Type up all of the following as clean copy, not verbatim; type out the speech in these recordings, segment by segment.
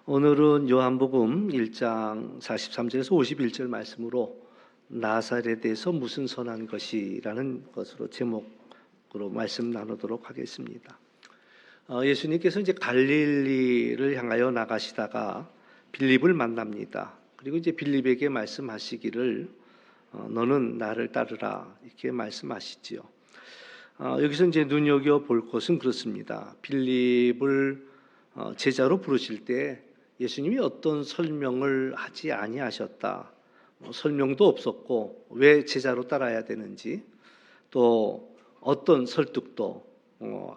오늘은 요한복음 1장 43절에서 51절 말씀으로 나사렛에서 무슨 선한 것이라는 것으로 제목으로 말씀 나누도록 하겠습니다. 예수님께서 이제 갈릴리를 향하여 나가시다가 빌립을 만납니다. 그리고 이제 빌립에게 말씀하시기를 너는 나를 따르라 이렇게 말씀하시지요. 여기서 이제 눈여겨 볼 것은 그렇습니다. 빌립을 제자로 부르실 때 예수님이 어떤 설명을 하지 아니하셨다. 설명도 없었고 왜 제자로 따라야 되는지 또 어떤 설득도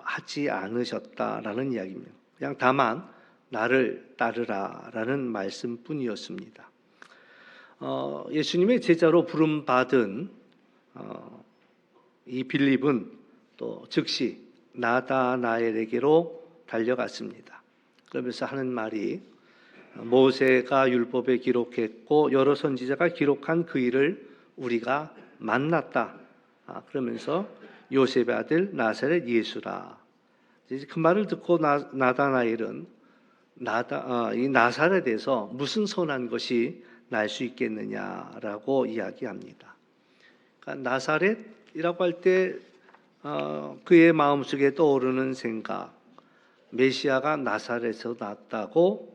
하지 않으셨다라는 이야기입니다. 그냥 다만 나를 따르라라는 말씀뿐이었습니다. 예수님의 제자로 부름받은 이 빌립은 또 즉시 나다나엘에게로 달려갔습니다. 그러면서 하는 말이 모세가 율법에 기록했고 여러 선지자가 기록한 그 일을 우리가 만났다. 그러면서 요셉의 아들 나사렛 예수라. 그 말을 듣고 나다나엘은 이 나사렛에서 무슨 선한 것이 날 수 있겠느냐라고 이야기합니다. 그러니까 나사렛이라고 할 때 그의 마음속에 떠오르는 생각, 메시아가 나사렛에서 났다고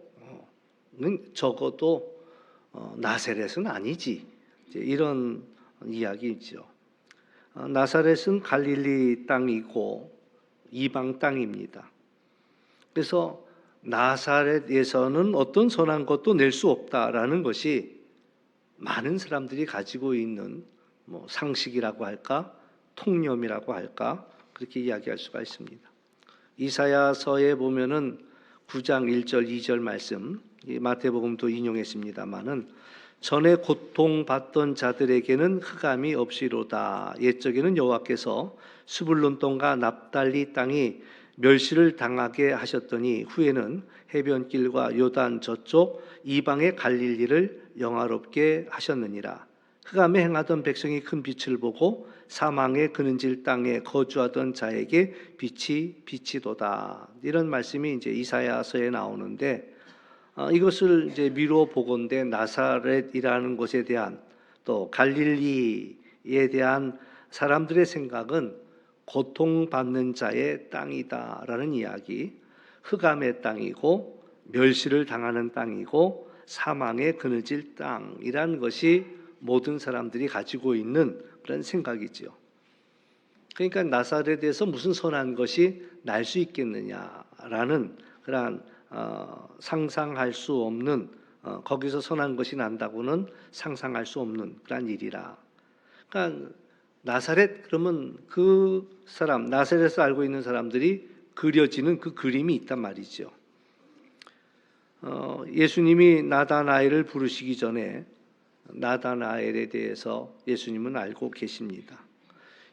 적어도 나사렛은 아니지, 이런 이야기죠. 나사렛은 갈릴리 땅이고 이방 땅입니다. 그래서 나사렛에서는 어떤 선한 것도 낼 수 없다라는 것이 많은 사람들이 가지고 있는 상식이라고 할까, 통념이라고 할까, 그렇게 이야기할 수가 있습니다. 이사야서에 보면은 9장 1절 2절 말씀, 마태복음도 인용했습니다마는 전에 고통받던 자들에게는 흑암이 없이로다. 옛적에는 여호와께서 스불론 땅과 납달리 땅이 멸시를 당하게 하셨더니 후에는 해변길과 요단 저쪽 이방의 갈릴리를 영화롭게 하셨느니라. 흑암에 행하던 백성이 큰 빛을 보고 사망의 그는질 땅에 거주하던 자에게 빛이 비치도다. 이런 말씀이 이제 이사야서에 나오는데 이것을 이제 미루어 보건대 나사렛이라는 곳에 대한 또 갈릴리에 대한 사람들의 생각은 고통받는 자의 땅이다라는 이야기, 흑암의 땅이고 멸시를 당하는 땅이고 사망의 그늘질 땅이라는 것이 모든 사람들이 가지고 있는 그런 생각이지요. 그러니까 나사렛에서 무슨 선한 것이 날 수 있겠느냐라는 그런 상상할 수 없는, 거기서 선한 것이 난다고는 상상할 수 없는 그런 일이라. 그러니까 나사렛 그러면 그 사람, 나사렛에서 알고 있는 사람들이 그려지는 그 그림이 있단 말이죠. 예수님이 나다나엘을 부르시기 전에 나다나엘에 대해서 예수님은 알고 계십니다.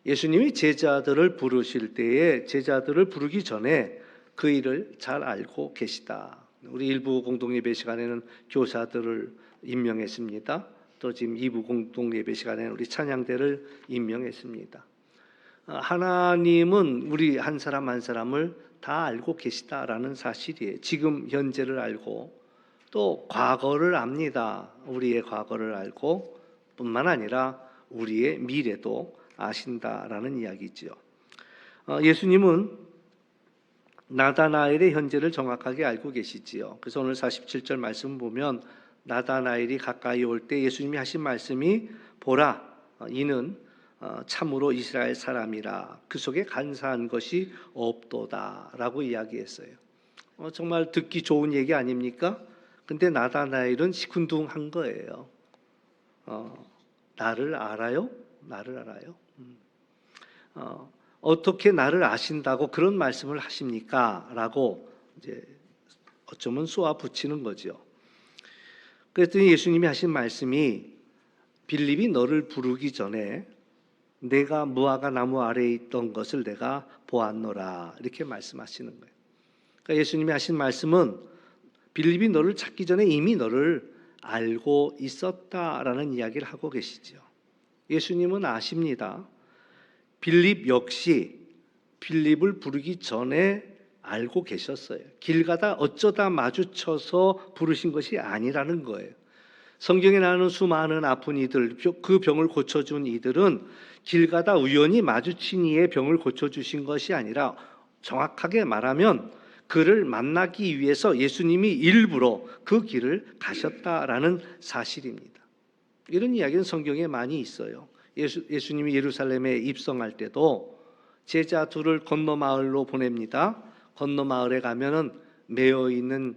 예수님이 제자들을 부르실 때에 제자들을 부르기 전에 그 일을 잘 알고 계시다. 우리 일부 공동예배 시간에는 교사들을 임명했습니다. 또 지금 2부 공동예배 시간에는 우리 찬양대를 임명했습니다. 하나님은 우리 한 사람 한 사람을 다 알고 계시다라는 사실이에요. 지금 현재를 알고 또 과거를 압니다. 우리의 과거를 알고 뿐만 아니라 우리의 미래도 아신다라는 이야기죠. 예수님은 나다나엘의 현재를 정확하게 알고 계시지요. 그래서 오늘 47절 말씀 보면 나다나엘이 가까이 올 때 예수님이 하신 말씀이 보라 이는 참으로 이스라엘 사람이라 그 속에 간사한 것이 없도다라고 이야기했어요. 정말 듣기 좋은 얘기 아닙니까? 근데 나다나엘은 시큰둥한 거예요. 나를 알아요? 나를 알아요? 어떻게 나를 아신다고 그런 말씀을 하십니까? 라고 이제 어쩌면 쏘아 붙이는 거죠. 그랬더니 예수님이 하신 말씀이 빌립이 너를 부르기 전에 내가 무화과 나무 아래에 있던 것을 내가 보았노라 이렇게 말씀하시는 거예요. 그러니까 예수님이 하신 말씀은 빌립이 너를 찾기 전에 이미 너를 알고 있었다라는 이야기를 하고 계시죠. 예수님은 아십니다. 빌립 역시 빌립을 부르기 전에 알고 계셨어요. 길 가다 어쩌다 마주쳐서 부르신 것이 아니라는 거예요. 성경에 나오는 수많은 아픈 이들, 그 병을 고쳐준 이들은 길 가다 우연히 마주친 이의 병을 고쳐주신 것이 아니라 정확하게 말하면 그를 만나기 위해서 예수님이 일부러 그 길을 가셨다라는 사실입니다. 이런 이야기는 성경에 많이 있어요. 예수님이 예루살렘에 입성할 때도 제자 둘을 건너 마을로 보냅니다. 건너 마을에 가면은 매어 있는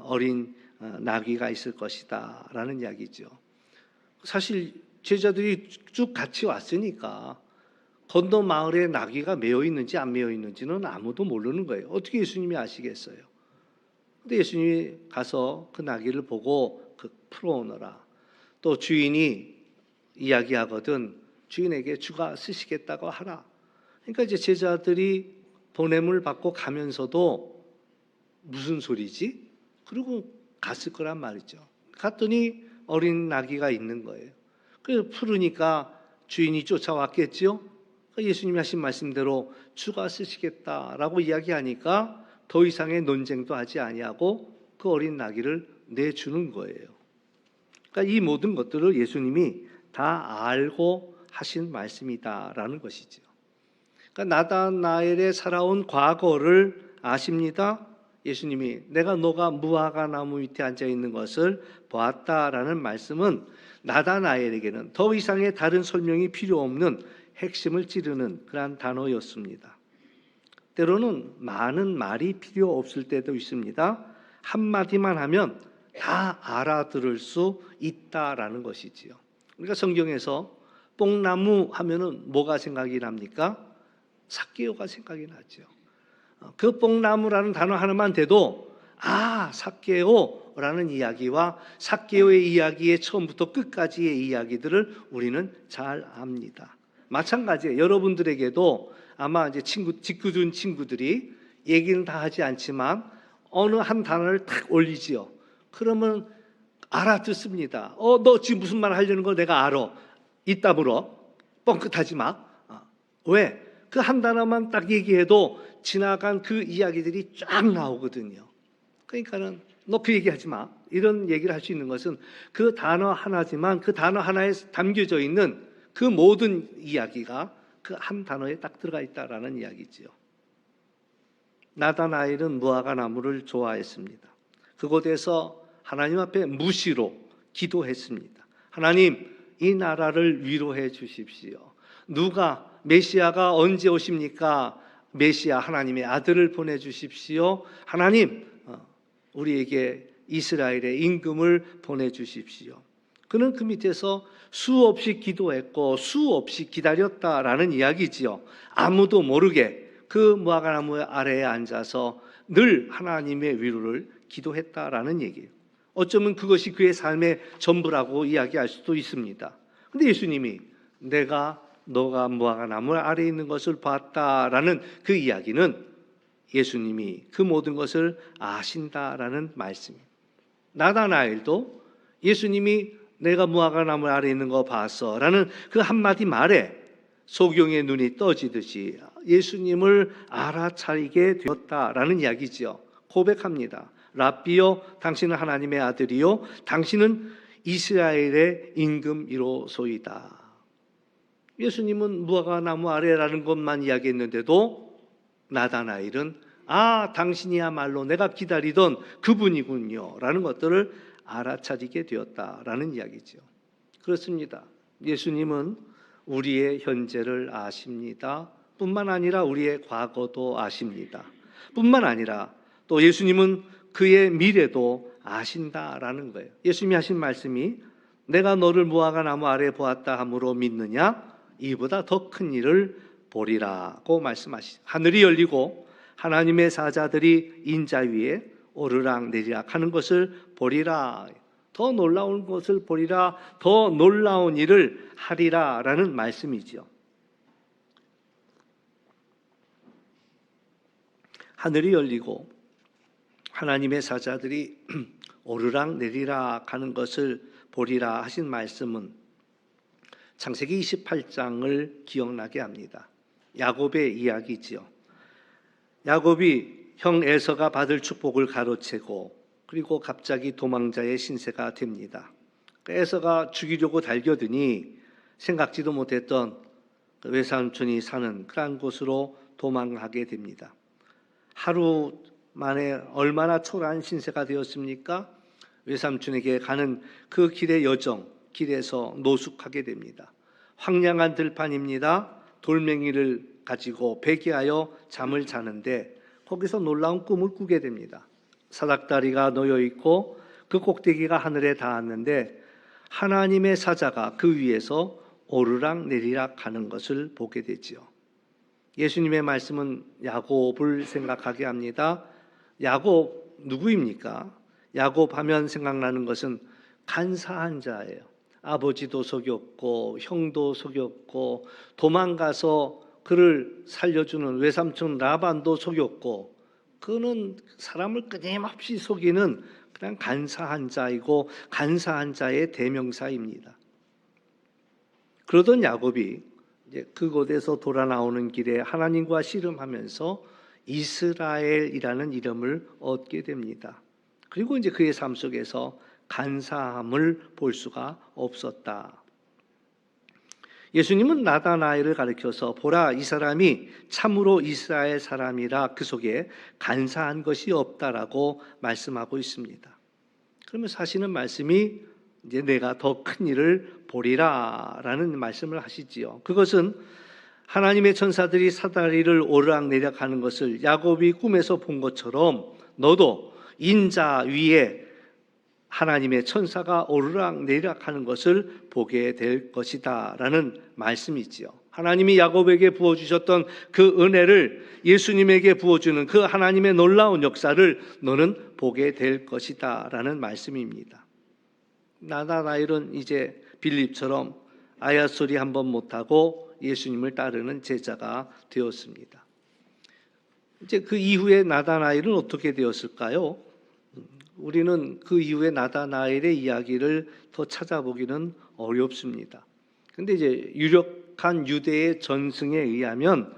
어린 나귀가 있을 것이다 라는 이야기죠. 사실 제자들이 쭉 같이 왔으니까 건너 마을에 나귀가 매어 있는지 안 매어 있는지는 아무도 모르는 거예요. 어떻게 예수님이 아시겠어요? 근데 예수님이 가서 그 나귀를 보고 풀어오너라. 또 주인이 이야기하거든 주인에게 주가 쓰시겠다고 하라. 그러니까 이제 제자들이 보냄을 받고 가면서도 무슨 소리지? 그리고 갔을 거란 말이죠. 갔더니 어린 나귀가 있는 거예요. 그래서 풀으니까 주인이 쫓아왔겠죠. 예수님이 하신 말씀대로 주가 쓰시겠다라고 이야기하니까 더 이상의 논쟁도 하지 아니하고 그 어린 나귀를 내주는 거예요. 그러니까 이 모든 것들을 예수님이 다 알고 하신 말씀이다라는 것이죠. 그러니까 나다나엘의 살아온 과거를 아십니다. 예수님이 내가 너가 무화과 나무 밑에 앉아 있는 것을 보았다라는 말씀은 나다나엘에게는 더 이상의 다른 설명이 필요 없는 핵심을 찌르는 그러한 단어였습니다. 때로는 많은 말이 필요 없을 때도 있습니다. 한마디만 하면 다 알아들을 수 있다라는 것이지요. 그러니까 성경에서 뽕나무 하면은 뭐가 생각이 납니까? 삭개오가 생각이 나죠. 그 뽕나무라는 단어 하나만 돼도 삭개오라는 이야기와 삭개오의 이야기의 처음부터 끝까지의 이야기들을 우리는 잘 압니다. 마찬가지예요. 여러분들에게도 아마 이제 직구준 친구들이 얘기는 다 하지 않지만 어느 한 단어를 탁 올리지요. 그러면 알아듣습니다. 너 지금 무슨 말 하려는 거 내가 알아. 이따 물어. 뻥끗하지 마. 왜? 그 한 단어만 딱 얘기해도 지나간 그 이야기들이 쫙 나오거든요. 그러니까는 너 그 얘기하지 마. 이런 얘기를 할 수 있는 것은 그 단어 하나지만 그 단어 하나에 담겨져 있는 그 모든 이야기가 그 한 단어에 딱 들어가 있다라는 이야기지요. 나다나엘은 무화과 나무를 좋아했습니다. 그곳에서 하나님 앞에 무시로 기도했습니다. 하나님, 이 나라를 위로해 주십시오. 누가 메시아가 언제 오십니까? 메시아 하나님의 아들을 보내주십시오. 하나님, 우리에게 이스라엘의 임금을 보내주십시오. 그는 그 밑에서 수없이 기도했고 수없이 기다렸다라는 이야기지요. 아무도 모르게 그 무화과나무 아래에 앉아서 늘 하나님의 위로를 기도했다라는 얘기예요. 어쩌면 그것이 그의 삶의 전부라고 이야기할 수도 있습니다. 근데 예수님이 너가 무화과나무 아래에 있는 것을 봤다라는 그 이야기는 예수님이 그 모든 것을 아신다라는 말씀입니다. 나다나엘도 예수님이 내가 무화과나무 아래에 있는 거 봤어 라는 그 한마디 말에 소경의 눈이 떠지듯이 예수님을 알아차리게 되었다라는 이야기죠. 고백합니다. 랍비요, 당신은 하나님의 아들이요, 당신은 이스라엘의 임금이로소이다. 예수님은 무화과나무 아래라는 것만 이야기했는데도 나다나엘은 당신이야말로 내가 기다리던 그분이군요 라는 것들을 알아차리게 되었다라는 이야기죠. 그렇습니다. 예수님은 우리의 현재를 아십니다. 뿐만 아니라 우리의 과거도 아십니다. 뿐만 아니라 또 예수님은 그의 미래도 아신다라는 거예요. 예수님이 하신 말씀이 내가 너를 무화과나무 아래 보았다 함으로 믿느냐? 이보다 더 큰 일을 보리라고 말씀하시죠. 하늘이 열리고 하나님의 사자들이 인자 위에 오르락 내리락 하는 것을 보리라. 더 놀라운 것을 보리라. 더 놀라운 일을 하리라 라는 말씀이죠. 하늘이 열리고 하나님의 사자들이 오르락 내리락 하는 것을 보리라 하신 말씀은 창세기 28장을 기억나게 합니다. 야곱의 이야기지요. 야곱이 형 에서가 받을 축복을 가로채고 그리고 갑자기 도망자의 신세가 됩니다. 에서가 죽이려고 달겨드니 생각지도 못했던 외삼촌이 사는 그러한 곳으로 도망하게 됩니다. 하루 만에 얼마나 초라한 신세가 되었습니까? 외삼촌에게 가는 그 길의 여정, 길에서 노숙하게 됩니다. 황량한 들판입니다. 돌멩이를 가지고 베개하여 잠을 자는데 거기서 놀라운 꿈을 꾸게 됩니다. 사닥다리가 놓여 있고 그 꼭대기가 하늘에 닿았는데 하나님의 사자가 그 위에서 오르락 내리락 하는 것을 보게 되지요. 예수님의 말씀은 야곱을 생각하게 합니다. 야곱 누구입니까? 야곱 하면 생각나는 것은 간사한 자예요. 아버지도 속였고 형도 속였고 도망가서 그를 살려주는 외삼촌 라반도 속였고 그는 사람을 끊임없이 속이는 그냥 간사한 자이고 간사한 자의 대명사입니다. 그러던 야곱이 이제 그곳에서 돌아 나오는 길에 하나님과 씨름하면서 이스라엘이라는 이름을 얻게 됩니다. 그리고 이제 그의 삶 속에서 간사함을 볼 수가 없었다. 예수님은 나다나엘을 가리켜서 보라 이 사람이 참으로 이스라엘 사람이라 그 속에 간사한 것이 없다라고 말씀하고 있습니다. 그러면서 하시는 말씀이 이제 내가 더 큰 일을 보리라라는 말씀을 하시지요. 그것은 하나님의 천사들이 사다리를 오르락내리락 하는 것을 야곱이 꿈에서 본 것처럼 너도 인자 위에 하나님의 천사가 오르락내리락 하는 것을 보게 될 것이다 라는 말씀이지요. 하나님이 야곱에게 부어주셨던 그 은혜를 예수님에게 부어주는 그 하나님의 놀라운 역사를 너는 보게 될 것이다 라는 말씀입니다. 나다나엘은 이제 빌립처럼 아야소리 한번 못하고 예수님을 따르는 제자가 되었습니다. 이제 그 이후에 나다나엘은 어떻게 되었을까요? 우리는 그 이후에 나다나엘의 이야기를 더 찾아보기는 어렵습니다. 그런데 이제 유력한 유대의 전승에 의하면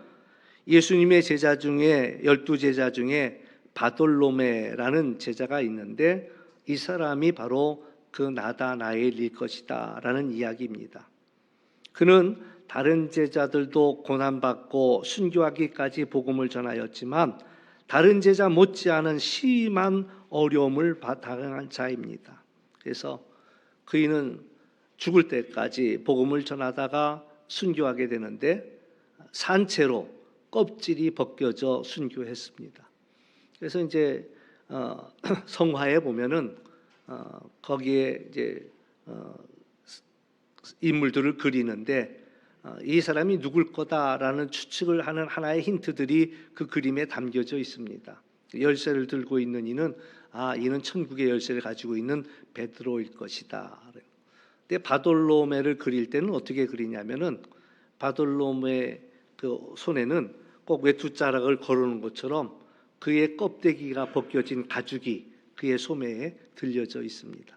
예수님의 제자 중에 12제자 중에 바돌로메라는 제자가 있는데 이 사람이 바로 그 나다나엘일 것이다 라는 이야기입니다. 그는 다른 제자들도 고난받고 순교하기까지 복음을 전하였지만 다른 제자 못지않은 심한 어려움을 당한 자입니다. 그래서 그이는 죽을 때까지 복음을 전하다가 순교하게 되는데 산채로 껍질이 벗겨져 순교했습니다. 그래서 이제 성화에 보면은 거기에 이제 인물들을 그리는데 이 사람이 누굴 거다라는 추측을 하는 하나의 힌트들이 그 그림에 담겨져 있습니다. 열쇠를 들고 있는 이는 이는 천국의 열쇠를 가지고 있는 베드로일 것이다. 근데 바돌로메를 그릴 때는 어떻게 그리냐면은 바돌로메 그 손에는 꼭 외투자락을 걸어놓은 것처럼 그의 껍데기가 벗겨진 가죽이 그의 소매에 들려져 있습니다.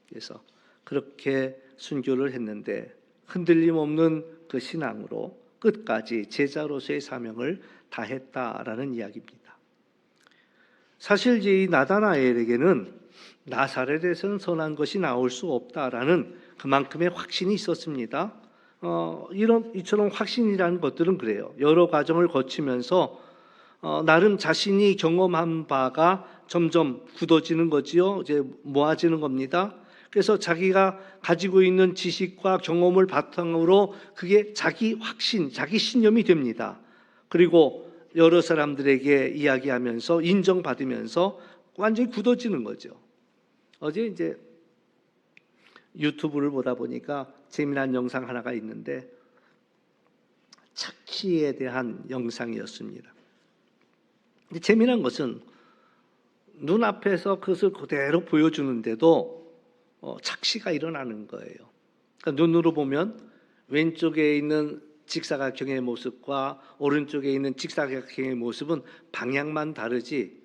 그래서 그렇게 순교를 했는데 흔들림 없는 그 신앙으로 끝까지 제자로서의 사명을 다했다라는 이야기입니다. 사실 이 나다나엘에게는 나사렛에서는 선한 것이 나올 수 없다라는 그만큼의 확신이 있었습니다. 이처럼 확신이라는 것들은 그래요. 여러 과정을 거치면서 나름 자신이 경험한 바가 점점 굳어지는 거지요. 이제 모아지는 겁니다. 그래서 자기가 가지고 있는 지식과 경험을 바탕으로 그게 자기 확신, 자기 신념이 됩니다. 그리고 여러 사람들에게 이야기하면서 인정받으면서 완전히 굳어지는 거죠. 어제 이제 유튜브를 보다 보니까 재미난 영상 하나가 있는데 착시에 대한 영상이었습니다. 근데 재미난 것은 눈앞에서 그것을 그대로 보여주는데도 착시가 일어나는 거예요. 그러니까 눈으로 보면 왼쪽에 있는 직사각형의 모습과 오른쪽에 있는 직사각형의 모습은 방향만 다르지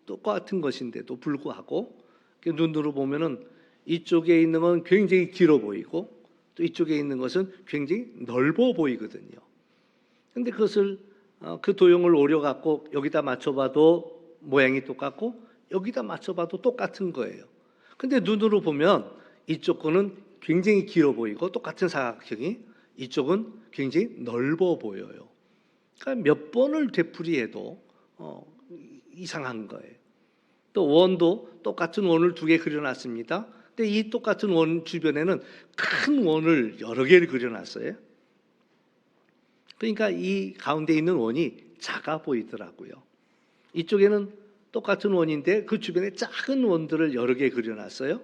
똑같은 것인데도 불구하고 눈으로 보면은 이쪽에 있는 건 굉장히 길어 보이고 또 이쪽에 있는 것은 굉장히 넓어 보이거든요. 그런데 그것을 그 도형을 오려갖고 여기다 맞춰봐도 모양이 똑같고 여기다 맞춰봐도 똑같은 거예요. 근데 눈으로 보면 이쪽 거는 굉장히 길어 보이고 똑같은 사각형이, 이쪽은 굉장히 넓어 보여요. 그러니까 몇 번을 되풀이해도 이상한 거예요. 또 원도 똑같은 원을 두 개 그려놨습니다. 근데 이 똑같은 원 주변에는 큰 원을 여러 개를 그려놨어요. 그러니까 이 가운데 있는 원이 작아 보이더라고요. 이쪽에는 똑같은 원인데 그 주변에 작은 원들을 여러 개 그려놨어요.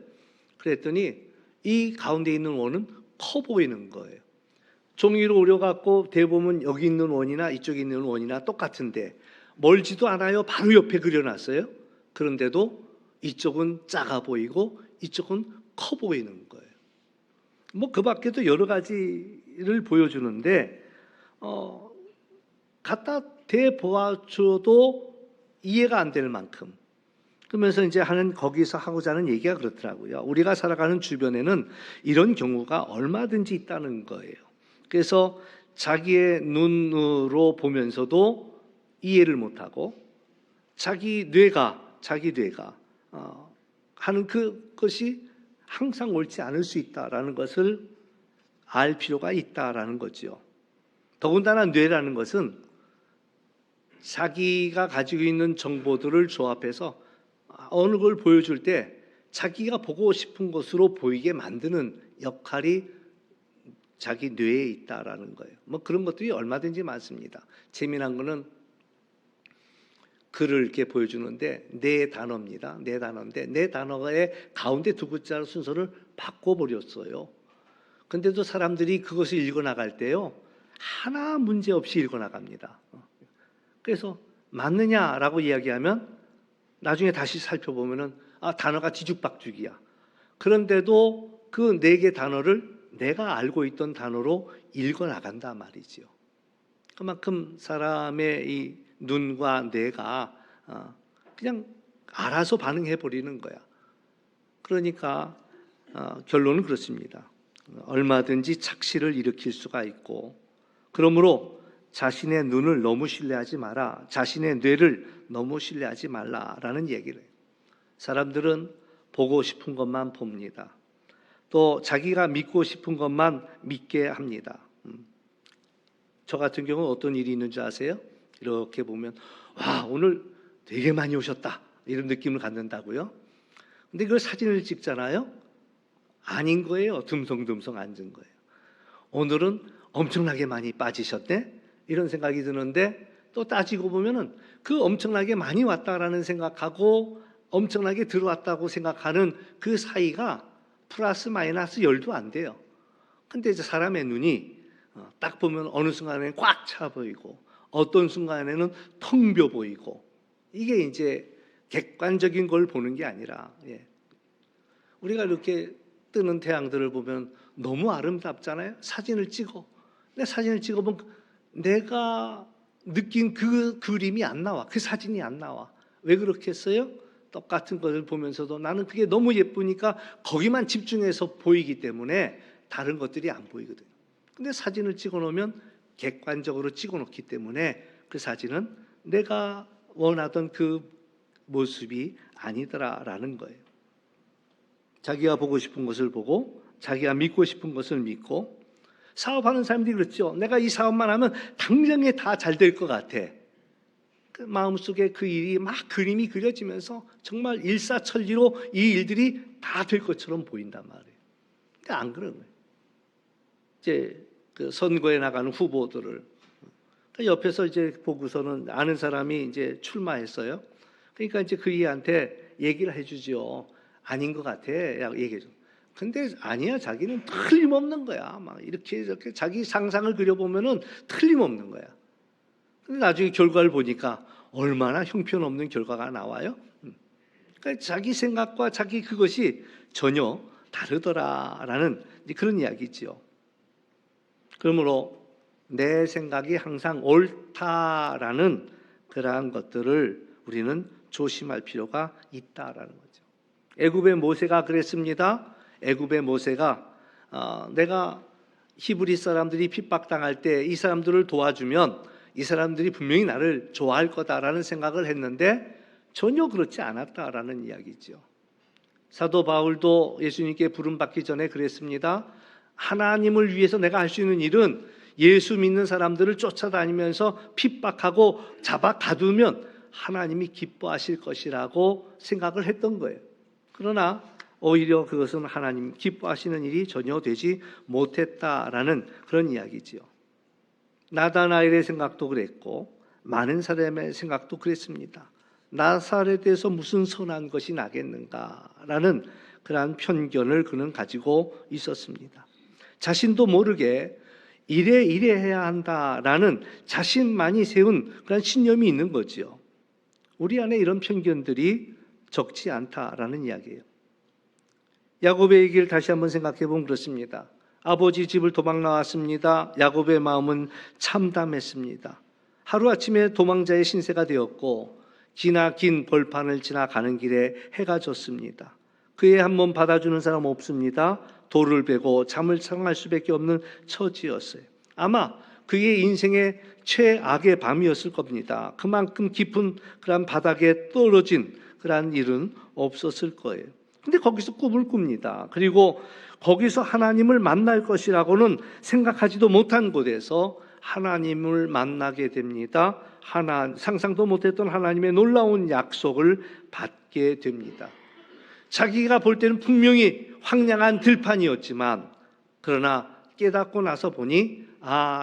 그랬더니 이 가운데 있는 원은 커 보이는 거예요. 종이로 오려갖고 대보면 여기 있는 원이나 이쪽에 있는 원이나 똑같은데 멀지도 않아요. 바로 옆에 그려놨어요. 그런데도 이쪽은 작아 보이고 이쪽은 커 보이는 거예요. 뭐 그 밖에도 여러 가지를 보여주는데 갖다 대보아줘도 이해가 안 될 만큼, 그러면서 이제 거기서 하고자 하는 얘기가 그렇더라고요. 우리가 살아가는 주변에는 이런 경우가 얼마든지 있다는 거예요. 그래서 자기의 눈으로 보면서도 이해를 못하고 자기 뇌가 하는 그것이 항상 옳지 않을 수 있다라는 것을 알 필요가 있다라는 거죠. 더군다나 뇌라는 것은 자기가 가지고 있는 정보들을 조합해서 어느 걸 보여줄 때 자기가 보고 싶은 것으로 보이게 만드는 역할이 자기 뇌에 있다라는 거예요. 뭐 그런 것들이 얼마든지 많습니다. 재미난 거는 글을 이렇게 보여주는데 네 단어입니다. 네 단어인데 네 단어의 가운데 두 글자 순서를 바꿔버렸어요. 근데도 사람들이 그것을 읽어나갈 때요, 하나 문제 없이 읽어나갑니다. 그래서 맞느냐라고 이야기하면 나중에 다시 살펴보면은 단어가 뒤죽박죽이야. 그런데도 그 네 개 단어를 내가 알고 있던 단어로 읽어나간단 말이지요. 그만큼 사람의 이 눈과 뇌가 그냥 알아서 반응해 버리는 거야. 그러니까 결론은 그렇습니다. 얼마든지 착시를 일으킬 수가 있고, 그러므로 자신의 눈을 너무 신뢰하지 마라, 자신의 뇌를 너무 신뢰하지 말라라는 얘기를 해요. 사람들은 보고 싶은 것만 봅니다. 또 자기가 믿고 싶은 것만 믿게 합니다. 저 같은 경우는 어떤 일이 있는 줄 아세요? 이렇게 보면 와, 오늘 되게 많이 오셨다, 이런 느낌을 갖는다고요. 근데 그걸 사진을 찍잖아요. 아닌 거예요. 듬성듬성 앉은 거예요. 오늘은 엄청나게 많이 빠지셨네, 이런 생각이 드는데 또 따지고 보면은 그 엄청나게 많이 왔다라는 생각하고 엄청나게 들어왔다고 생각하는 그 사이가 플러스 마이너스 10도 안 돼요. 근데 이제 사람의 눈이 딱 보면 어느 순간에는 꽉 차 보이고 어떤 순간에는 텅 비어 보이고, 이게 이제 객관적인 걸 보는 게 아니라, 우리가 이렇게 뜨는 태양들을 보면 너무 아름답잖아요. 사진을 찍어. 근데 사진을 찍어보면 내가 느낀 그 그림이 안 나와. 그 사진이 안 나와. 왜 그렇겠어요? 똑같은 것을 보면서도 나는 그게 너무 예쁘니까 거기만 집중해서 보이기 때문에 다른 것들이 안 보이거든요. 근데 사진을 찍어 놓으면 객관적으로 찍어 놓기 때문에 그 사진은 내가 원하던 그 모습이 아니더라라는 거예요. 자기가 보고 싶은 것을 보고 자기가 믿고 싶은 것을 믿고, 사업하는 사람들이 그렇죠. 내가 이 사업만 하면 당장에 다 잘 될 것 같아. 그 마음속에 그 일이 막 그림이 그려지면서 정말 일사천리로 이 일들이 다 될 것처럼 보인단 말이에요. 근데 안 그런 거예요. 이제 그 선거에 나가는 후보들을 옆에서 이제 보고서는 아는 사람이 이제 출마했어요. 그러니까 이제 그이한테 얘기를 해주죠. 아닌 것 같아, 얘기해줘. 근데 아니야, 자기는 틀림없는 거야. 막 이렇게 자기 상상을 그려보면은 틀림없는 거야. 근데 나중에 결과를 보니까 얼마나 형편없는 결과가 나와요. 그러니까 자기 생각과 자기 그것이 전혀 다르더라라는 그런 이야기죠. 그러므로 내 생각이 항상 옳다라는 그러한 것들을 우리는 조심할 필요가 있다라는 거죠. 애굽의 모세가 그랬습니다. 애굽의 모세가 내가 히브리 사람들이 핍박당할 때 이 사람들을 도와주면 이 사람들이 분명히 나를 좋아할 거다라는 생각을 했는데 전혀 그렇지 않았다라는 이야기죠. 사도 바울도 예수님께 부름받기 전에 그랬습니다. 하나님을 위해서 내가 할 수 있는 일은 예수 믿는 사람들을 쫓아다니면서 핍박하고 잡아 가두면 하나님이 기뻐하실 것이라고 생각을 했던 거예요. 그러나 오히려 그것은 하나님 기뻐하시는 일이 전혀 되지 못했다라는 그런 이야기지요. 나다나엘의 생각도 그랬고 많은 사람의 생각도 그랬습니다. 나사렛에서 무슨 선한 것이 나겠는가라는 그러한 편견을 그는 가지고 있었습니다. 자신도 모르게 이래 해야 한다라는 자신만이 세운 그런 신념이 있는 거지요. 우리 안에 이런 편견들이 적지 않다라는 이야기예요. 야곱의 얘기를 다시 한번 생각해 보면 그렇습니다. 아버지 집을 도망 나왔습니다. 야곱의 마음은 참담했습니다. 하루아침에 도망자의 신세가 되었고 기나긴 벌판을 지나가는 길에 해가 졌습니다. 그의 한번 받아주는 사람 없습니다. 돌을 베고 잠을 청할 수밖에 없는 처지였어요. 아마 그의 인생의 최악의 밤이었을 겁니다. 그만큼 깊은 그런 바닥에 떨어진 그런 일은 없었을 거예요. 근데 거기서 꿈을 꿉니다. 그리고 거기서 하나님을 만날 것이라고는 생각하지도 못한 곳에서 하나님을 만나게 됩니다. 상상도 못했던 하나님의 놀라운 약속을 받게 됩니다. 자기가 볼 때는 분명히 황량한 들판이었지만 그러나 깨닫고 나서 보니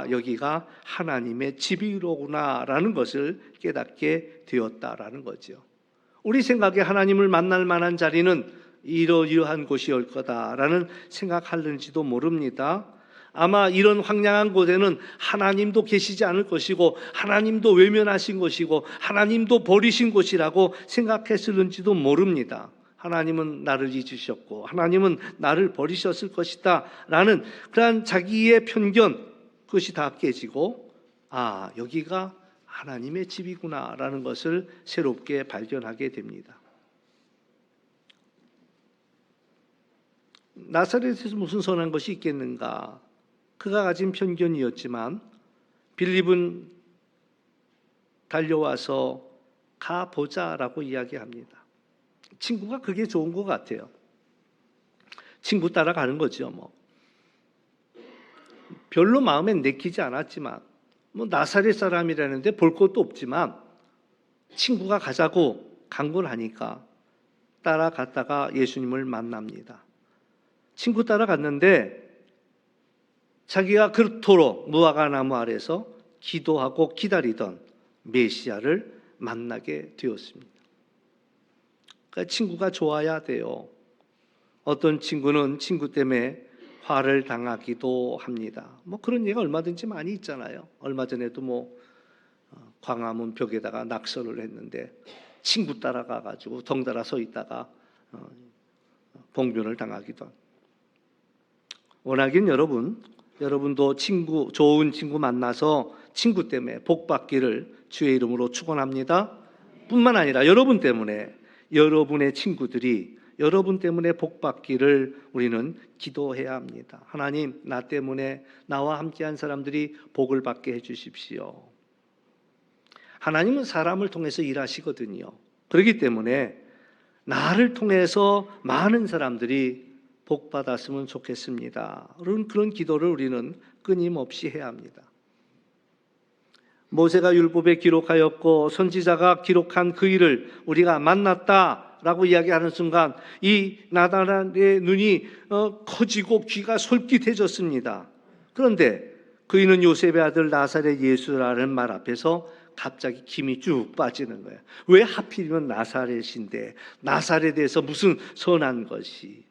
여기가 하나님의 집이로구나라는 것을 깨닫게 되었다라는 거죠. 우리 생각에 하나님을 만날 만한 자리는 이러이러한 곳이올 거다라는 생각하는지도 모릅니다. 아마 이런 황량한 곳에는 하나님도 계시지 않을 것이고 하나님도 외면하신 것이고 하나님도 버리신 곳이라고 생각했을는지도 모릅니다. 하나님은 나를 잊으셨고 하나님은 나를 버리셨을 것이다 라는 그런 자기의 편견, 그것이 다 깨지고 여기가 하나님의 집이구나 라는 것을 새롭게 발견하게 됩니다. 나사렛에서 무슨 선한 것이 있겠는가? 그가 가진 편견이었지만 빌립은 달려와서 가보자라고 이야기합니다. 친구가 그게 좋은 것 같아요. 친구 따라가는 거죠. 별로 마음에 내키지 않았지만 나사렛 사람이라는데 볼 것도 없지만 친구가 가자고 강권하니까 따라갔다가 예수님을 만납니다. 친구 따라갔는데 자기가 그토록 무화과 나무 아래서 기도하고 기다리던 메시아를 만나게 되었습니다. 그러니까 친구가 좋아야 돼요. 어떤 친구는 친구 때문에 화를 당하기도 합니다. 그런 예가 얼마든지 많이 있잖아요. 얼마 전에도 광화문 벽에다가 낙서를 했는데 친구 따라가 가지고 덩달아 서 있다가 봉변을 당하기도 합니다. 원하긴 여러분도 좋은 친구 만나서 친구 때문에 복 받기를 주의 이름으로 축원합니다. 뿐만 아니라 여러분 때문에 여러분의 친구들이 여러분 때문에 복 받기를 우리는 기도해야 합니다. 하나님, 나 때문에 나와 함께한 사람들이 복을 받게 해주십시오. 하나님은 사람을 통해서 일하시거든요. 그렇기 때문에 나를 통해서 많은 사람들이 복 받았으면 좋겠습니다. 그런 기도를 우리는 끊임없이 해야 합니다. 모세가 율법에 기록하였고 선지자가 기록한 그 일을 우리가 만났다라고 이야기하는 순간 이 나다나엘의 눈이 커지고 귀가 솔깃해졌습니다. 그런데 그이는 요셉의 아들 나사렛 예수라는 말 앞에서 갑자기 김이 쭉 빠지는 거예요. 왜 하필이면 나사렛인데 나사렛에서 무슨 선한 것이?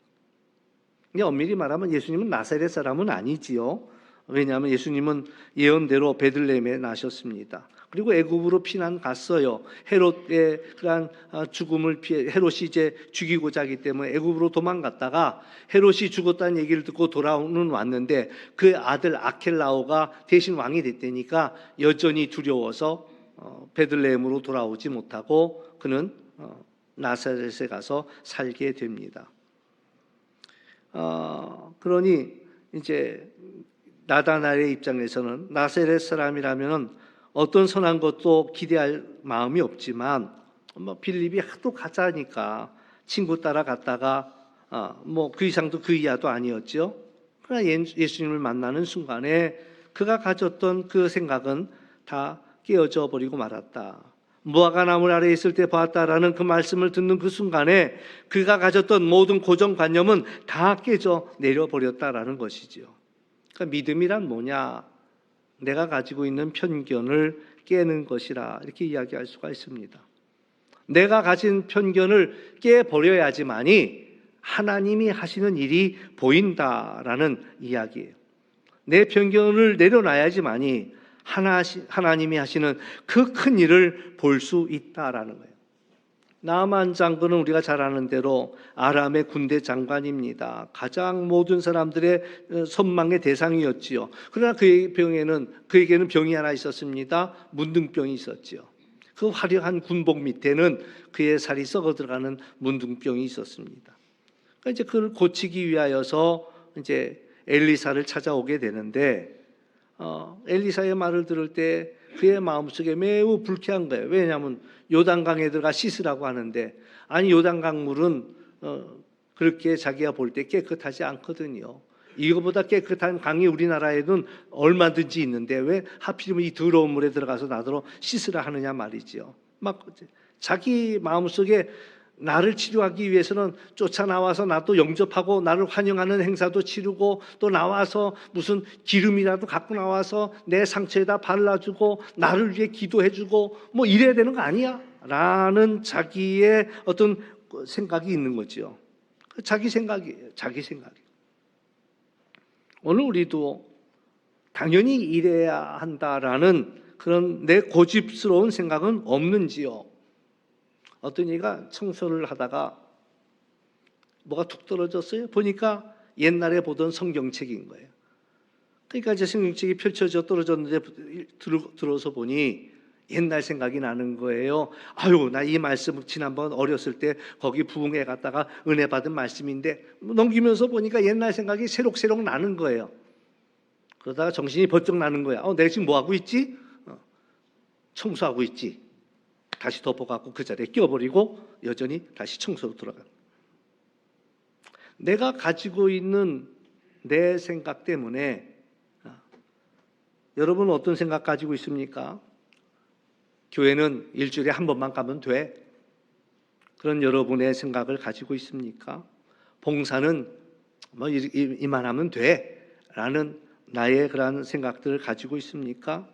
엄밀히 말하면 예수님은 나사렛 사람은 아니지요. 왜냐하면 예수님은 예언대로 베들레헴에 나셨습니다. 그리고 애굽으로 피난 갔어요. 헤롯의 그러한 죽음을 피해 헤롯이 이제 죽이고자 하기 때문에 애굽으로 도망갔다가 헤롯이 죽었다는 얘기를 듣고 돌아오는 왔는데 그 아들 아켈라오가 대신 왕이 됐다니까 여전히 두려워서 베들레헴으로 돌아오지 못하고 그는 나사렛에 가서 살게 됩니다. 그러니 이제 나다나엘의 입장에서는 나사렛 사람이라면은 어떤 선한 것도 기대할 마음이 없지만 빌립이 하도 가자니까 친구 따라 갔다가 그 이상도 그 이하도 아니었죠. 그러나 예수님을 만나는 순간에 그가 가졌던 그 생각은 다 깨어져 버리고 말았다. 무화과 나무 아래에 있을 때 보았다라는 그 말씀을 듣는 그 순간에 그가 가졌던 모든 고정관념은 다 깨져 내려버렸다라는 것이지요. 그러니까 믿음이란 뭐냐? 내가 가지고 있는 편견을 깨는 것이라 이렇게 이야기할 수가 있습니다. 내가 가진 편견을 깨버려야지만이 하나님이 하시는 일이 보인다라는 이야기예요. 내 편견을 내려놔야지만이 하나님이 하시는 그 큰 일을 볼 수 있다라는 거예요. 나만 장군은 우리가 잘 아는 대로 아람의 군대 장관입니다. 가장 모든 사람들의 선망의 대상이었지요. 그러나 그에게는 병이 하나 있었습니다. 문둥병이 있었지요. 그 화려한 군복 밑에는 그의 살이 썩어 들어가는 문둥병이 있었습니다. 그러니까 이제 그걸 고치기 위하여서 이제 엘리사를 찾아오게 되는데 엘리사의 말을 들을 때 그의 마음속에 매우 불쾌한 거예요. 왜냐하면 요단강에 들어가 씻으라고 하는데 아니 요단강 물은 그렇게 자기가 볼 때 깨끗하지 않거든요. 이거보다 깨끗한 강이 우리나라에는 얼마든지 있는데 왜 하필이면 이 더러운 물에 들어가서 나더러 씻으라 하느냐 말이지요. 막 자기 마음속에 나를 치료하기 위해서는 쫓아나와서 나도 영접하고 나를 환영하는 행사도 치르고 또 나와서 무슨 기름이라도 갖고 나와서 내 상처에다 발라주고 나를 위해 기도해주고 뭐 이래야 되는 거 아니야? 라는 자기의 어떤 생각이 있는 거죠. 자기 생각이에요. 자기 생각이에요. 오늘 우리도 당연히 이래야 한다라는 그런 내 고집스러운 생각은 없는지요? 어떤 얘가 청소를 하다가 뭐가 툭 떨어졌어요. 보니까 옛날에 보던 성경책인 거예요. 그러니까 이제 성경책이 펼쳐져 떨어졌는데 들어서 보니 옛날 생각이 나는 거예요. 아유, 나 이 말씀 지난번 어렸을 때 거기 부흥회 갔다가 은혜 받은 말씀인데 넘기면서 보니까 옛날 생각이 새록새록 나는 거예요. 그러다가 정신이 번쩍 나는 거야. 내가 지금 뭐 하고 있지? 청소하고 있지. 다시 덮어갖고 그 자리에 끼워버리고 여전히 다시 청소로 돌아가는 거예요. 내가 가지고 있는 내 생각 때문에 여러분 어떤 생각 가지고 있습니까? 교회는 일주일에 한 번만 가면 돼. 그런 여러분의 생각을 가지고 있습니까? 봉사는 뭐 이만하면 돼. 라는 나의 그런 생각들을 가지고 있습니까?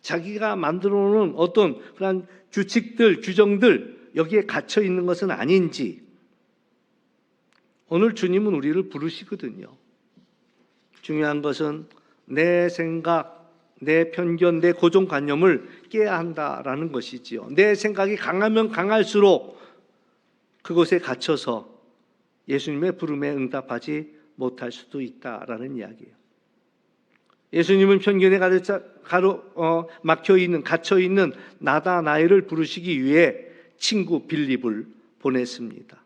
자기가 만들어 놓은 어떤 그런 규칙들, 규정들 여기에 갇혀 있는 것은 아닌지 오늘 주님은 우리를 부르시거든요. 중요한 것은 내 생각, 내 편견, 내 고정관념을 깨야 한다라는 것이지요. 내 생각이 강하면 강할수록 그것에 갇혀서 예수님의 부름에 응답하지 못할 수도 있다라는 이야기예요. 예수님은 편견에 갇혀 있는 나다 나이를 부르시기 위해 친구 빌립을 보냈습니다.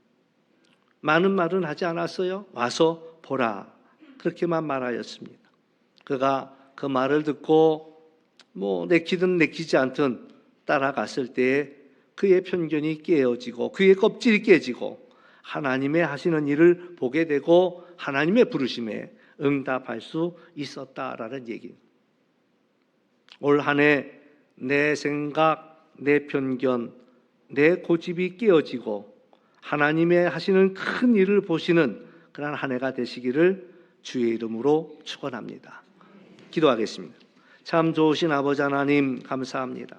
많은 말은 하지 않았어요. 와서 보라. 그렇게만 말하였습니다. 그가 그 말을 듣고 내키든 내키지 않든 따라갔을 때에 그의 편견이 깨어지고 그의 껍질이 깨지고 하나님의 하시는 일을 보게 되고 하나님의 부르심에 응답할 수 있었다라는 얘기입니다. 올 한 해 내 생각, 내 편견, 내 고집이 깨어지고 하나님의 하시는 큰 일을 보시는 그런 한 해가 되시기를 주의 이름으로 축원합니다. 기도하겠습니다. 참 좋으신 아버지 하나님 감사합니다.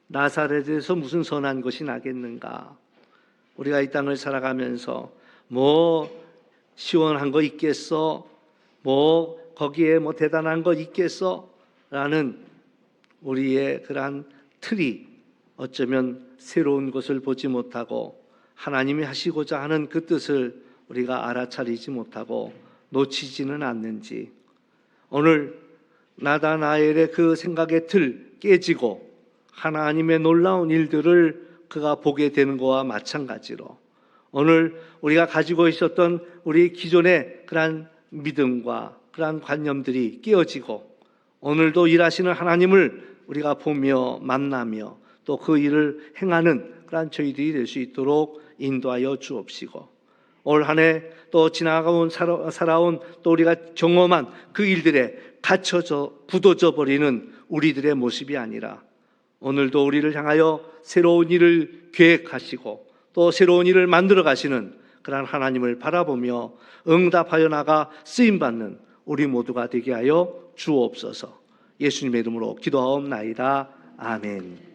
나사렛에서 무슨 선한 것이 나겠는가? 우리가 이 땅을 살아가면서 시원한 거 있겠어? 거기에 대단한 거 있겠어? 라는 우리의 그러한 틀이 어쩌면 새로운 것을 보지 못하고 하나님이 하시고자 하는 그 뜻을 우리가 알아차리지 못하고 놓치지는 않는지 오늘 나다나엘의 그 생각의 틀 깨지고 하나님의 놀라운 일들을 그가 보게 되는 것과 마찬가지로 오늘 우리가 가지고 있었던 우리 기존의 그러한 믿음과 그러한 관념들이 깨어지고 오늘도 일하시는 하나님을 우리가 보며 만나며 또 그 일을 행하는 그러한 저희들이 될 수 있도록 인도하여 주옵시고, 올 한 해 또 지나가온 살아온 또 우리가 경험한 그 일들에 갇혀져 굳어져 버리는 우리들의 모습이 아니라 오늘도 우리를 향하여 새로운 일을 계획하시고 또 새로운 일을 만들어 가시는 그러한 하나님을 바라보며 응답하여 나가 쓰임받는 우리 모두가 되게 하여 주옵소서. 예수님의 이름으로 기도하옵나이다. 아멘.